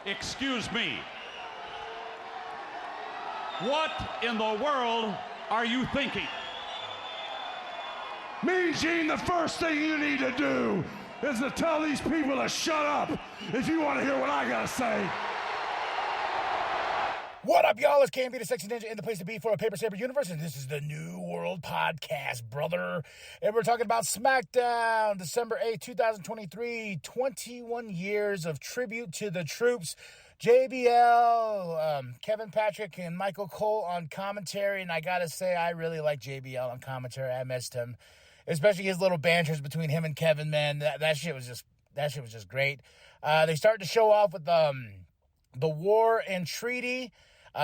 Excuse me. What in the world are you thinking? Mean Gene, the first thing you need to do is to tell these people to shut up if you want to hear what I gotta say. What up, y'all? It's KMB, the Sexy Ninja, in the place to be for a Paper Saber universe, and this is the New World Podcast, brother. And we're talking about SmackDown, December 8th, 2023, 21 years of tribute to the troops. JBL, Kevin Patrick, and Michael Cole on commentary, and I gotta say, I really like JBL on commentary. I missed him, especially his little banters between him and Kevin, man. That shit was just great. They started to show off with the War and Treaty,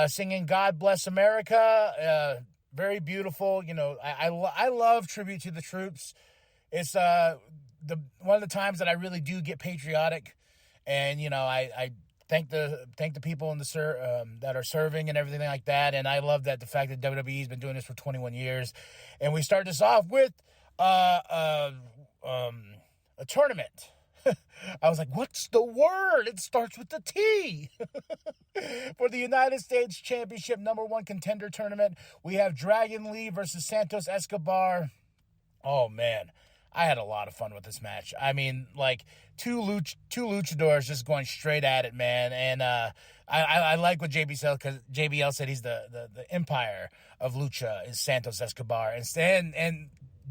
singing God Bless America. Very beautiful. You know, I love tribute to the troops. It's one of the times that I really do get patriotic, and you know, I thank the people in the that are serving and everything like that. And I love that the fact that WWE has been doing this for 21 years, and we start this off with a tournament. I was like, what's the word? It starts with the T. For the United States Championship #1 contender tournament, we have Dragon Lee versus Santos Escobar. Oh, man. I had a lot of fun with this match. I mean, like, two luchadors just going straight at it, man. And I like what JBL said. He's the empire of lucha is Santos Escobar. And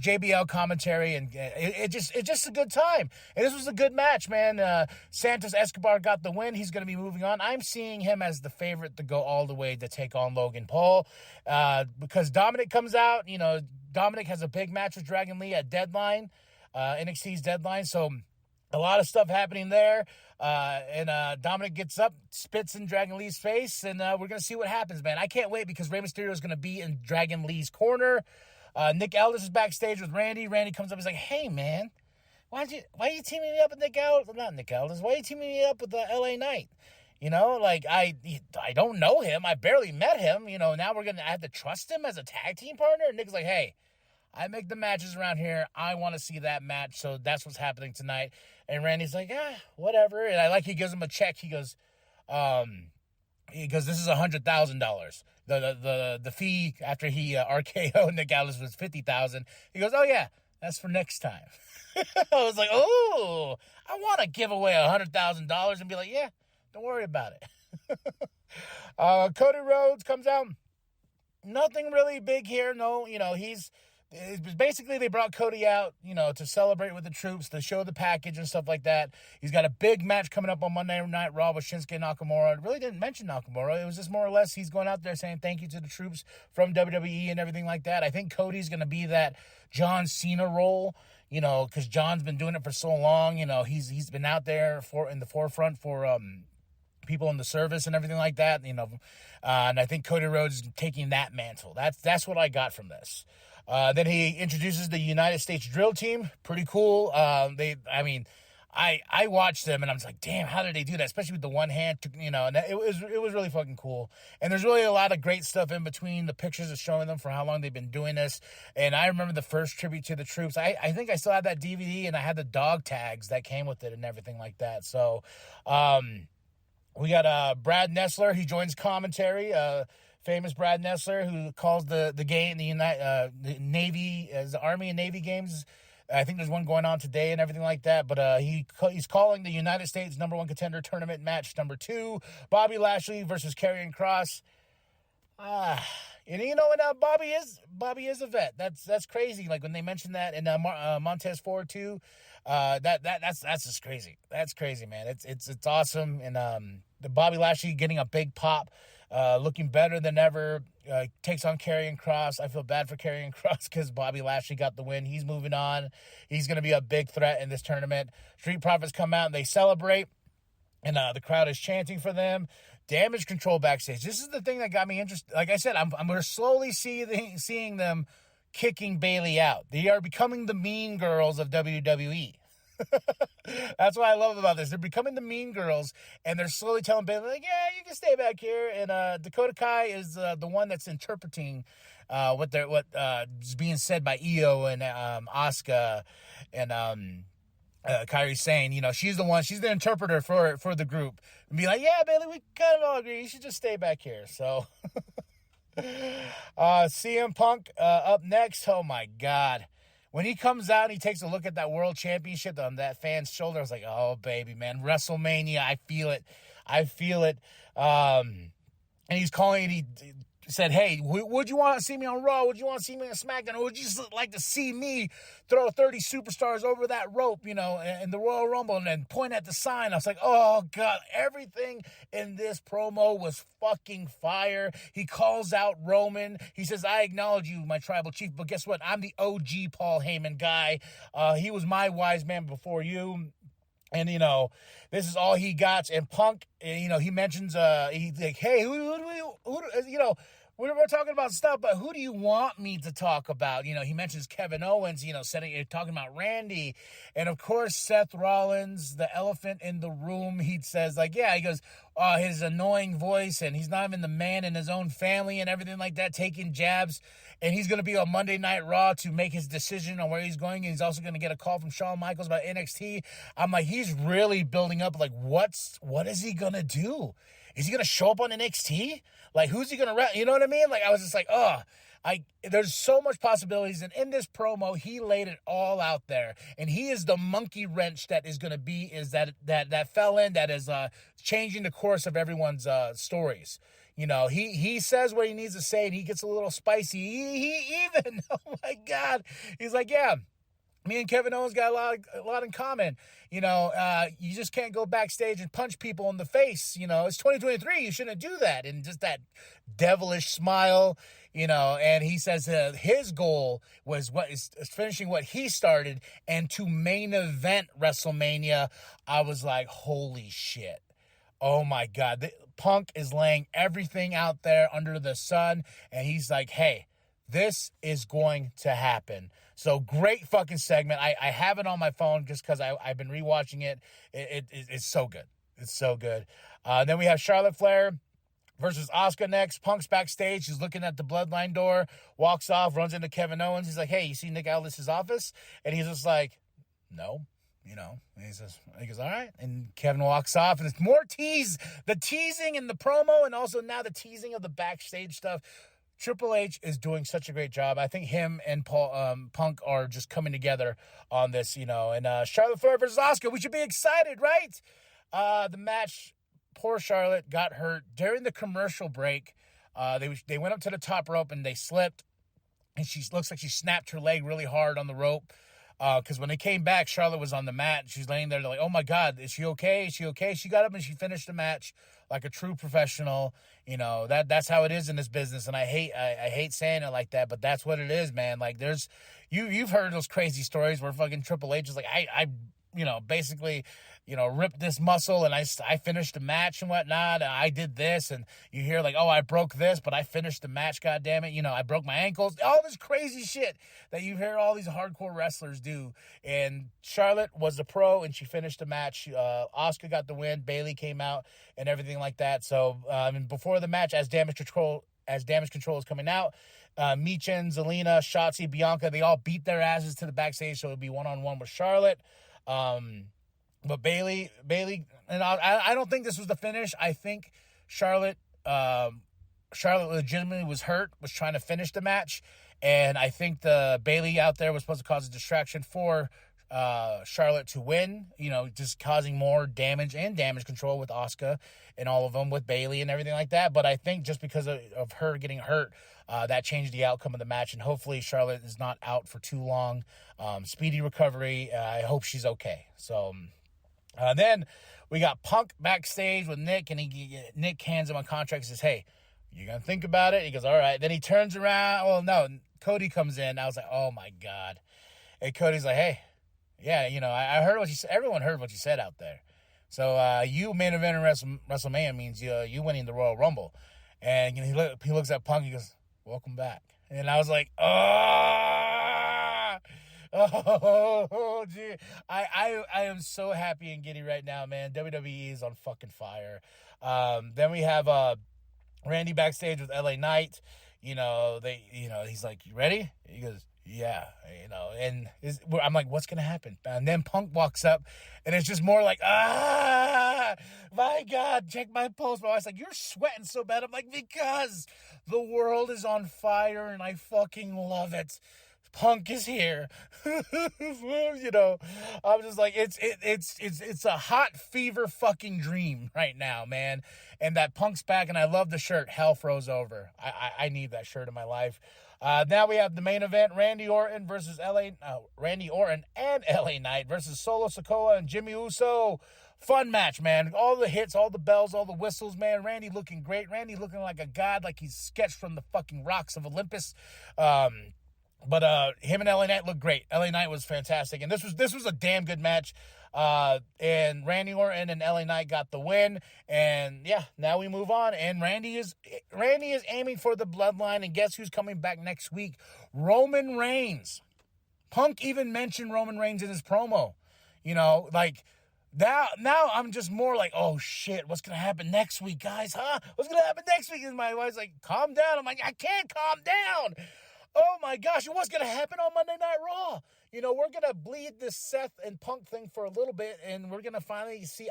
JBL commentary, and it's just a good time. And this was a good match, man. Santos Escobar got the win. He's going to be moving on. I'm seeing him as the favorite to go all the way to take on Logan Paul, because Dominic comes out. You know, Dominic has a big match with Dragon Lee at Deadline, NXT's Deadline. So a lot of stuff happening there. And Dominic gets up, spits in Dragon Lee's face, and we're going to see what happens, man. I can't wait because Rey Mysterio is going to be in Dragon Lee's corner. Nick Aldis is backstage with Randy. Randy comes up, he's like, hey, man, why are you teaming me up with Nick Aldis? Not Nick Aldis. Why are you teaming me up with the LA Knight? You know, like, I don't know him. I barely met him. You know, now I have to trust him as a tag team partner? And Nick's like, hey, I make the matches around here. I want to see that match. So that's what's happening tonight. And Randy's like, whatever. And I like he gives him a check. He goes, this is $100,000. The fee after he RKO Nick Aldis was $50,000. He goes, oh yeah, that's for next time. I was like, oh, I want to give away $100,000 and be like, yeah, don't worry about it. Cody Rhodes comes out. Nothing really big here. No, you know, basically they brought Cody out, you know, to celebrate with the troops, to show the package and stuff like that. He's got a big match coming up on Monday Night Raw with Shinsuke Nakamura. I really didn't mention Nakamura. It was just more or less he's going out there saying thank you to the troops from WWE and everything like that. I think Cody's going to be that John Cena role, you know, because John's been doing it for so long. You know, he's been out there in the forefront for people in the service and everything like that, you know, and I think Cody Rhodes is taking that mantle. That's what I got from this. Then he introduces the United States Drill Team. Pretty cool. I watched them and I was like, damn, how did they do that? Especially with the one hand, you know, and it was really fucking cool. And there's really a lot of great stuff in between the pictures of showing them for how long they've been doing this. And I remember the first tribute to the troops. I think I still have that DVD, and I had the dog tags that came with it and everything like that. So, we got Brad Nessler. He joins commentary. Famous Brad Nessler, who calls the game, the Navy, the Army and Navy games. I think there's one going on today and everything like that. But he's calling the United States #1 contender tournament match #2, Bobby Lashley versus Karrion Kross. And you know, and Bobby is a vet. That's crazy. Like when they mentioned that in Montez Ford too, that's just crazy. That's crazy, man. It's awesome. And the Bobby Lashley getting a big pop, looking better than ever. Takes on Karrion Kross. I feel bad for Karrion Kross because Bobby Lashley got the win. He's moving on. He's going to be a big threat in this tournament. Street Profits come out and they celebrate. And the crowd is chanting for them. Damage Control backstage. This is the thing that got me interested. Like I said, I'm slowly seeing them kicking Bayley out. They are becoming the mean girls of WWE. That's what I love about this. They're becoming the mean girls, and they're slowly telling Bayley, like, yeah, you can stay back here. And Dakota Kai is the one that's interpreting what is being said by Io and Asuka and Kyrie's saying, she's the interpreter for the group. And be like, yeah, Bayley, we kind of all agree. You should just stay back here. So, CM Punk up next. Oh, my God. When he comes out and he takes a look at that world championship on that fan's shoulder, I was like, oh, baby, man. WrestleMania, I feel it. And he's calling, and he said, hey, would you want to see me on Raw? Would you want to see me on SmackDown? Or would you just like to see me throw 30 superstars over that rope, in the Royal Rumble and then point at the sign? I was like, oh, God, everything in this promo was fucking fire. He calls out Roman. He says, I acknowledge you, my tribal chief, but guess what? I'm the OG Paul Heyman guy. He was my wise man before you. And, this is all he got. And Punk, he mentions, he's like, hey, who we're talking about stuff, but who do you want me to talk about? He mentions Kevin Owens, talking about Randy. And, of course, Seth Rollins, the elephant in the room. He says, he goes, his annoying voice, and he's not even the man in his own family and everything like that, taking jabs. And he's going to be on Monday Night Raw to make his decision on where he's going. And he's also going to get a call from Shawn Michaels about NXT. I'm like, he's really building up. Like, what is he going to do? Is he going to show up on NXT? Like, who's he going to, you know what I mean? Like, I was just like, there's so much possibilities. And in this promo, he laid it all out there. And he is the monkey wrench that is going to be, that fell in, that is changing the course of everyone's stories. He says what he needs to say, and he gets a little spicy. He even, oh my God, he's like, yeah, me and Kevin Owens got a lot in common. You just can't go backstage and punch people in the face. It's 2023. You shouldn't do that. And just that devilish smile, and he says his goal was is finishing what he started and to main event WrestleMania. I was like, holy shit. Oh my God. Punk is laying everything out there under the sun, and he's like, hey, this is going to happen. So great fucking segment. I have it on my phone just because I've been rewatching it. It's so good. It's so good. Then we have Charlotte Flair versus Asuka next. Punk's backstage. He's looking at the bloodline door, walks off, runs into Kevin Owens. He's like, hey, you see Nick Aldis's office? And he's just like, no. And he goes, all right. And Kevin walks off, and it's more the teasing in the promo, and also now the teasing of the backstage stuff. Triple H is doing such a great job. I think him and Punk are just coming together on this, and Charlotte Flair versus Asuka. We should be excited, right? The match, poor Charlotte got hurt during the commercial break. They went up to the top rope and they slipped, and she looks like she snapped her leg really hard on the rope. Because when they came back, Charlotte was on the mat. She's laying there. They're like, oh, my God, is she okay? Is she okay? She got up and she finished the match like a true professional. That's how it is in this business. And I hate saying it like that, but that's what it is, man. Like, you've heard those crazy stories where fucking Triple H is like, I basically, ripped this muscle and I finished the match and whatnot. And I did this, and you hear like, oh, I broke this, but I finished the match. God damn it. I broke my ankles, all this crazy shit that you hear all these hardcore wrestlers do. And Charlotte was the pro and she finished the match. Asuka got the win. Bayley came out and everything like that. So, before the match, as Damage Control is coming out, Michin, Zelina, Shotzi, Bianca, they all beat their asses to the backstage. So it'll be one-on-one with Charlotte. But Bayley, and I don't think this was the finish. I think Charlotte legitimately was hurt, was trying to finish the match, and I think the Bayley out there was supposed to cause a distraction for Charlotte to win. Just causing more damage and damage control with Asuka and all of them, with Bayley and everything like that. But I think just because of her getting hurt, that changed the outcome of the match, and hopefully Charlotte is not out for too long. Speedy recovery. I hope she's okay. So then we got Punk backstage with Nick, and Nick hands him a contract and says, hey, you going to think about it? He goes, all right. Then he turns around. Well, no, Cody comes in. I was like, oh, my God. And Cody's like, hey, yeah, I heard what you said. Everyone heard what you said out there. So you main event in WrestleMania means you winning the Royal Rumble. And he looks at Punk. He goes, welcome back. And I was like, oh, gee. I am so happy and giddy right now, man. WWE is on fucking fire. Then we have Randy backstage with LA Knight. He's like, you ready? He goes, Yeah, and I'm like, what's going to happen? And then Punk walks up, and it's just more like, my God, check my pulse. My wife's like, you're sweating so bad. I'm like, because the world is on fire, and I fucking love it. Punk is here. I'm just like, it's a hot fever fucking dream right now, man. And that Punk's back, and I love the shirt. Hell froze over. I need that shirt in my life. Now we have the main event: Randy Orton and LA Knight versus Solo Sikoa and Jimmy Uso. Fun match, man. All the hits, all the bells, all the whistles, man. Randy looking great. Randy looking like a god, like he's sketched from the fucking rocks of Olympus. But him and LA Knight looked great. LA Knight was fantastic, and this was a damn good match. And Randy Orton and LA Knight got the win. And yeah, now we move on. And Randy is aiming for the bloodline. And guess who's coming back next week? Roman Reigns. Punk even mentioned Roman Reigns in his promo. Like now I'm just more like, oh shit, what's gonna happen next week, guys? Huh? What's gonna happen next week? And my wife's like, calm down. I'm like, I can't calm down. Oh my gosh, what's going to happen on Monday Night Raw? We're going to bleed this Seth and Punk thing for a little bit, and we're going to finally see,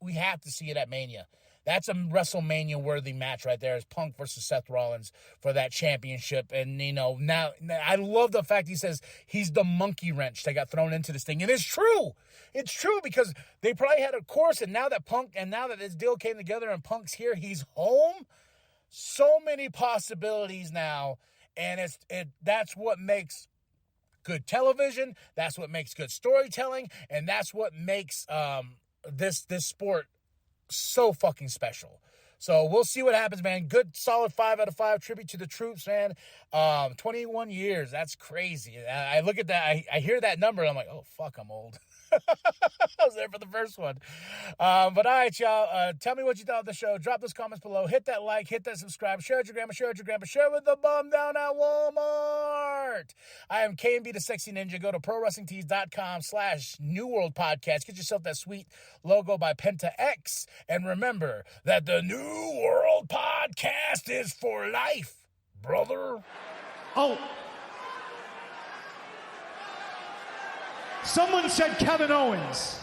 we have to see it at Mania. That's a WrestleMania-worthy match right there, is Punk versus Seth Rollins for that championship. And, now I love the fact he says he's the monkey wrench that got thrown into this thing. And it's true. It's true, because they probably had a course, and now that this deal came together and Punk's here, he's home. So many possibilities now. And that's what makes good television. That's what makes good storytelling, and that's what makes this sport so fucking special. So we'll see what happens, man. Good, solid 5 out of 5. Tribute to the troops, man. 21 years. That's crazy. I look at that. I hear that number, and I'm like, oh fuck, I'm old. I was there for the first one. But all right, y'all. Tell me what you thought of the show. Drop those comments below. Hit that like. Hit that subscribe. Share it with your grandma. Share it with your grandpa. Share it with the bum down at Walmart. I am KMB the Sexy Ninja. Go to ProWrestlingTees.com/New World Podcast. Get yourself that sweet logo by Penta X. And remember that the New World Podcast is for life, brother. Oh. Someone said Kevin Owens.